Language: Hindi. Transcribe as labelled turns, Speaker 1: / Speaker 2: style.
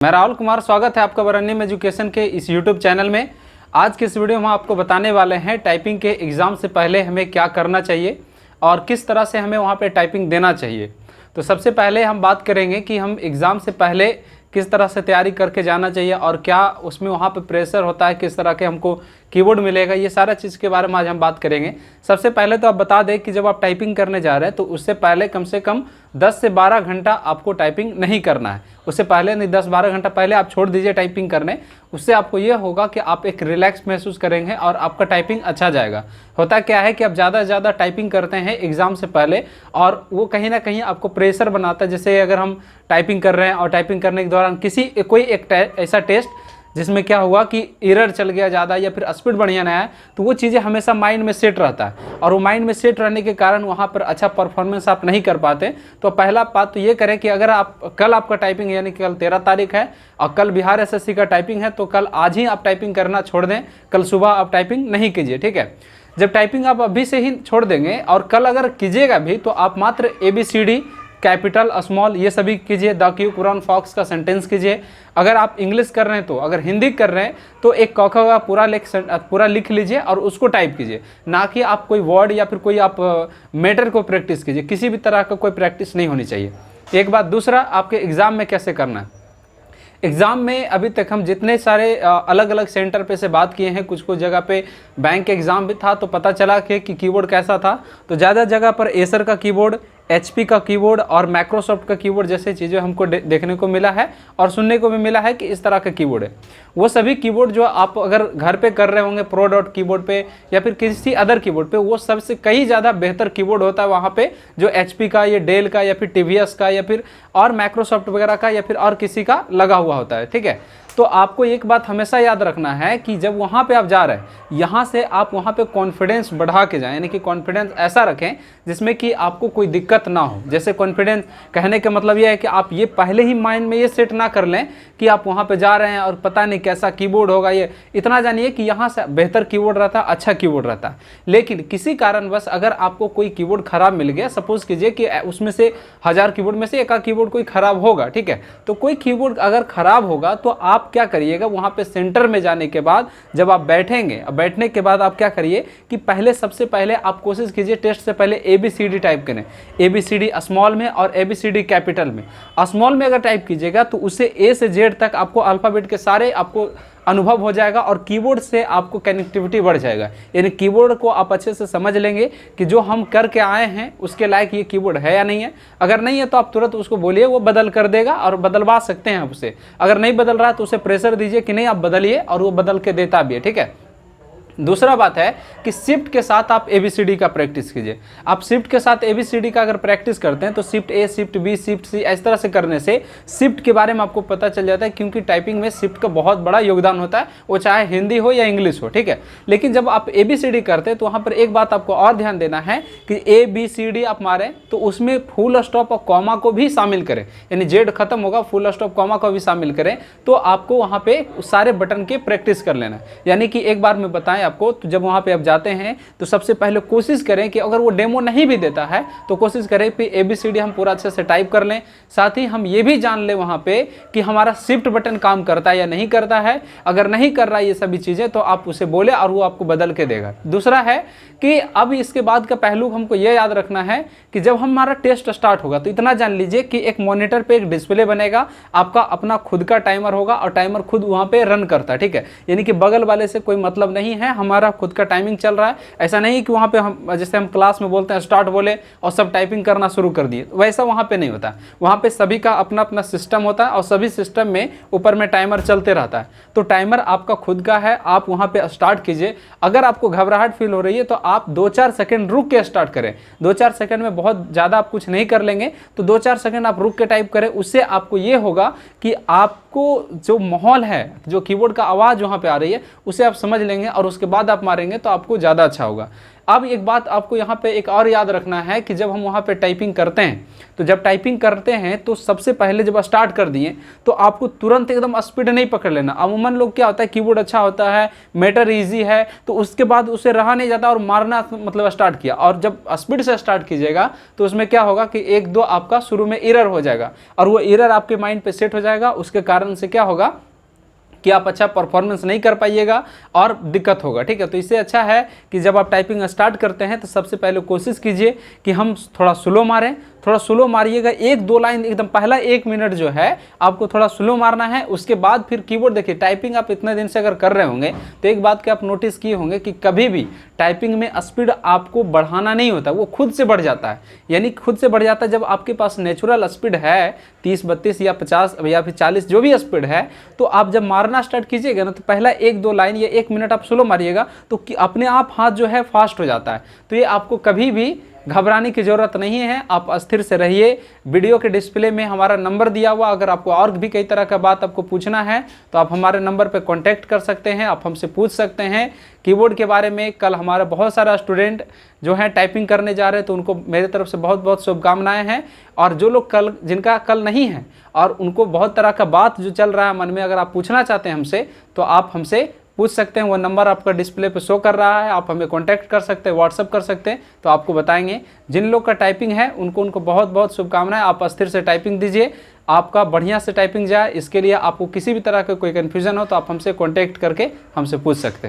Speaker 1: मैं राहुल कुमार, स्वागत है आपका बरनियम एजुकेशन के इस यूट्यूब चैनल में। आज के इस वीडियो में हम आपको बताने वाले हैं टाइपिंग के एग्ज़ाम से पहले हमें क्या करना चाहिए और किस तरह से हमें वहाँ पे टाइपिंग देना चाहिए। तो सबसे पहले हम बात करेंगे कि हम एग्ज़ाम से पहले किस तरह से तैयारी करके जाना चाहिए और क्या उसमें वहाँ पे प्रेशर होता है, किस तरह के हमको कीबोर्ड मिलेगा, ये सारा चीज़ के बारे में आज हम बात करेंगे। सबसे पहले तो आप बता दें कि जब आप टाइपिंग करने जा रहे हैं तो उससे पहले कम से कम 10 से 12 घंटा आपको टाइपिंग नहीं करना है। उससे पहले नहीं, 10-12 घंटा पहले आप छोड़ दीजिए टाइपिंग करने। उससे आपको ये होगा कि आप एक रिलैक्स महसूस करेंगे और आपका टाइपिंग अच्छा जाएगा। होता क्या है कि आप ज़्यादा से ज़्यादा टाइपिंग करते हैं एग्ज़ाम से पहले और वो कहीं ना कहीं आपको प्रेशर बनाता है। जैसे अगर हम टाइपिंग कर रहे हैं और टाइपिंग करने के दौरान कोई एक ऐसा टेस्ट जिसमें क्या हुआ कि एरर चल गया ज़्यादा या फिर स्पीड बढ़िया ना आया, तो वो चीज़ें हमेशा माइंड में सेट रहता है और वो माइंड में सेट रहने के कारण वहाँ पर अच्छा परफॉर्मेंस आप नहीं कर पाते। तो पहला बात तो ये करें कि अगर आप कल आपका टाइपिंग यानी कि कल 13 तारीख है और कल बिहार एसएससी का टाइपिंग है, तो कल आज ही आप टाइपिंग करना छोड़ दें, कल सुबह आप टाइपिंग नहीं कीजिए। ठीक है, जब टाइपिंग आप अभी से ही छोड़ देंगे और कल अगर कीजिएगा भी तो आप मात्र ABCD कैपिटल स्मॉल ये सभी कीजिए। द क्यू कुरान फॉक्स का सेंटेंस कीजिए। अगर आप इंग्लिश कर रहे हैं तो, अगर हिंदी कर रहे हैं तो एक क ख का पूरा लिख लीजिए और उसको टाइप कीजिए, ना कि आप कोई वर्ड या फिर कोई आप मैटर को प्रैक्टिस कीजिए। किसी भी तरह का कोई प्रैक्टिस नहीं होनी चाहिए। एक बात। दूसरा, आपके एग्ज़ाम में कैसे करना है। एग्ज़ाम में अभी तक हम जितने सारे अलग अलग सेंटर पे से बात किए हैं, कुछ जगह पे बैंक एग्ज़ाम भी था तो पता चला कि कीबोर्ड कैसा था। तो ज़्यादा जगह पर एसर का कीबोर्ड, HP का कीबोर्ड और माइक्रोसॉफ्ट का कीबोर्ड जैसे चीज़ें हमको देखने को मिला है और सुनने को भी मिला है कि इस तरह का कीबोर्ड है। वो सभी कीबोर्ड जो आप अगर घर पे कर रहे होंगे प्रो डॉट कीबोर्ड पे या फिर किसी अदर कीबोर्ड पे, वो सबसे कहीं ज़्यादा बेहतर कीबोर्ड होता है वहाँ पे, जो HP का या डेल का या फिर TVS का या फिर और माइक्रोसॉफ्ट वगैरह का या फिर और किसी का लगा हुआ होता है। ठीक है, तो आपको एक बात हमेशा याद रखना है कि जब वहाँ पे आप जा रहे हैं, यहाँ से आप वहाँ पे कॉन्फिडेंस बढ़ा के जाएं, यानी कि कॉन्फिडेंस ऐसा रखें जिसमें कि आपको कोई दिक्कत ना हो। जैसे कॉन्फिडेंस कहने का मतलब यह है कि आप ये पहले ही माइंड में ये सेट ना कर लें कि आप वहाँ पे जा रहे हैं और पता नहीं कैसा कीबोर्ड होगा। ये इतना जानिए कि यहाँ से बेहतर कीबोर्ड रहता है, अच्छा कीबोर्ड रहता है। लेकिन किसी कारणवश अगर आपको कोई कीबोर्ड खराब मिल गया, सपोज कीजिए कि उसमें से 1000 कीबोर्ड में से एक कीबोर्ड कोई खराब होगा, ठीक है, तो कोई कीबोर्ड अगर खराब होगा तो आप क्या करिएगा, वहाँ पे सेंटर में जाने के बाद जब आप बैठेंगे, बैठने के बाद आप क्या करिए कि पहले सबसे पहले आप कोशिश कीजिए टेस्ट से पहले ABCD टाइप करें। ABCD स्मॉल में और ABCD कैपिटल में। स्मॉल में अगर टाइप कीजिएगा तो उससे A से Z तक आपको अल्फ़ाबेट के सारे आपको अनुभव हो जाएगा और कीबोर्ड से आपको कनेक्टिविटी बढ़ जाएगा। यानी कीबोर्ड को आप अच्छे से समझ लेंगे कि जो हम करके आए हैं उसके लायक ये कीबोर्ड है या नहीं है। अगर नहीं है तो आप तुरंत उसको बोलिए, वो बदल कर देगा और बदलवा सकते हैं आप उसे। अगर नहीं बदल रहा है तो उसे प्रेशर दीजिए कि नहीं आप बदलिए, और वो बदल के देता भी है। ठीक है। दूसरा बात है कि शिफ्ट के साथ आप ABCD का प्रैक्टिस कीजिए। आप शिफ्ट के साथ ABCD का अगर प्रैक्टिस करते हैं तो shift A, shift B, shift C इस तरह से करने से शिफ्ट के बारे में आपको पता चल जाता है, क्योंकि टाइपिंग में शिफ्ट का बहुत बड़ा योगदान होता है, वो चाहे हिंदी हो या इंग्लिश हो। ठीक है, लेकिन जब आप ABCD करते हैं तो वहाँ पर एक बात आपको और ध्यान देना है कि ABCD आप मारें तो उसमें फुल स्टॉप और कॉमा को भी शामिल करें, यानी Z खत्म होगा, फुल स्टॉप कॉमा को भी शामिल करें, तो आपको वहाँ पे सारे बटन के प्रैक्टिस कर लेना। यानी कि एक बार में बताएं आपको, तो जब वहाँ पे आप जाते हैं तो सबसे पहले कोशिश करें कि अगर वो डेमो नहीं भी देता है तो कोशिश करें कि ABCD हम पूरा अच्छे से टाइप कर लें। साथ ही हम ये भी जान लें वहाँ पे कि हमारा शिफ्ट बटन काम करता है या नहीं करता है। अगर नहीं कर रहा है ये सभी चीज़ें तो आप उसे बोले और वो आपको बदल के देगा। दूसरा है कि अब इसके बाद का पहलू हमको ये याद रखना है कि जब हमारा टेस्ट स्टार्ट होगा तो इतना जान लीजिए कि एक मॉनिटर पे एक डिस्प्ले बनेगा, आपका अपना खुद का टाइमर होगा और टाइमर खुद वहाँ पे रन करता है। ठीक है, यानी कि बगल वाले से कोई मतलब नहीं है, हमारा खुद का टाइमिंग चल रहा है। ऐसा नहीं कि वहाँ पे हम जैसे हम क्लास में बोलते हैं स्टार्ट बोले और सब टाइपिंग करना शुरू कर दिए, वैसा वहाँ पे नहीं होता। वहाँ पे सभी का अपना अपना सिस्टम होता है और सभी सिस्टम में ऊपर में टाइमर चलते रहता है। तो टाइमर आपका खुद का है, आप वहाँ पे स्टार्ट कीजिए। अगर आपको घबराहट फील हो रही है तो आप 2-4 सेकंड रुक के स्टार्ट करें। 2-4 सेकंड में बहुत ज़्यादा आप कुछ नहीं कर लेंगे, तो 2-4 सेकंड आप रुक के टाइप करें। उससे आपको ये होगा कि आपको जो माहौल है, जो कीबोर्ड का आवाज़ वहाँ पे आ रही है, उसे आप समझ लेंगे और उसके उसके बाद आप मारेंगे तो आपको ज़्यादा अच्छा होगा। अब एक बात आपको यहाँ पे एक और याद रखना है कि जब हम वहाँ पे टाइपिंग करते हैं, तो जब टाइपिंग करते हैं तो सबसे पहले जब स्टार्ट कर दिए तो आपको तुरंत एकदम स्पीड नहीं पकड़ लेना। अमूमन लोग क्या होता है, कीबोर्ड अच्छा होता है, मैटर इजी है, तो उसके बाद उसे रहा नहीं जाता और मारना मतलब स्टार्ट किया, और जब स्पीड से स्टार्ट कीजिएगा तो उसमें क्या होगा कि एक दो आपका शुरू में एरर हो जाएगा, और वो एरर आपके माइंड पे सेट हो जाएगा। उसके कारण से क्या होगा कि आप अच्छा परफॉर्मेंस नहीं कर पाइएगा और दिक्कत होगा। ठीक है, तो इससे अच्छा है कि जब आप टाइपिंग स्टार्ट करते हैं तो सबसे पहले कोशिश कीजिए कि हम थोड़ा स्लो मारें, थोड़ा स्लो मारिएगा, एक दो लाइन एकदम पहला 1 मिनट जो है आपको थोड़ा स्लो मारना है। उसके बाद फिर कीबोर्ड देखिए, टाइपिंग आप इतने दिन से अगर कर रहे होंगे तो एक बात की आप नोटिस किए होंगे कि कभी भी टाइपिंग में स्पीड आपको बढ़ाना नहीं होता, वो खुद से बढ़ जाता है। यानी खुद से बढ़ जाता है जब आपके पास नेचुरल स्पीड है 30, 32 या 50 या फिर 40 जो भी स्पीड है, तो आप जब मारना स्टार्ट कीजिएगा ना तो पहला 1-2 लाइन या 1 मिनट आप स्लो मारिएगा तो अपने आप हाथ जो है फास्ट हो जाता है। तो ये आपको कभी भी घबराने की ज़रूरत नहीं है, आप अस्थिर से रहिए। वीडियो के डिस्प्ले में हमारा नंबर दिया हुआ, अगर आपको और भी कई तरह का बात आपको पूछना है तो आप हमारे नंबर पर कांटेक्ट कर सकते हैं, आप हमसे पूछ सकते हैं कीबोर्ड के बारे में। कल हमारा बहुत सारा स्टूडेंट जो है टाइपिंग करने जा रहे हैं, तो उनको मेरे तरफ से बहुत बहुत शुभकामनाएं हैं। और जो लोग जिनका कल नहीं है और उनको बहुत तरह का बात जो चल रहा है मन में, अगर आप पूछना चाहते हैं हमसे तो आप हमसे पूछ सकते हैं। वो नंबर आपका डिस्प्ले पे शो कर रहा है, आप हमें कांटेक्ट कर सकते हैं, व्हाट्सअप कर सकते हैं, तो आपको बताएंगे। जिन लोग का टाइपिंग है उनको बहुत बहुत शुभकामनाएं। आप अस्थिर से टाइपिंग दीजिए, आपका बढ़िया से टाइपिंग जाए। इसके लिए आपको किसी भी तरह का कोई कन्फ्यूजन हो तो आप हमसे कांटेक्ट करके हमसे पूछ सकते हैं।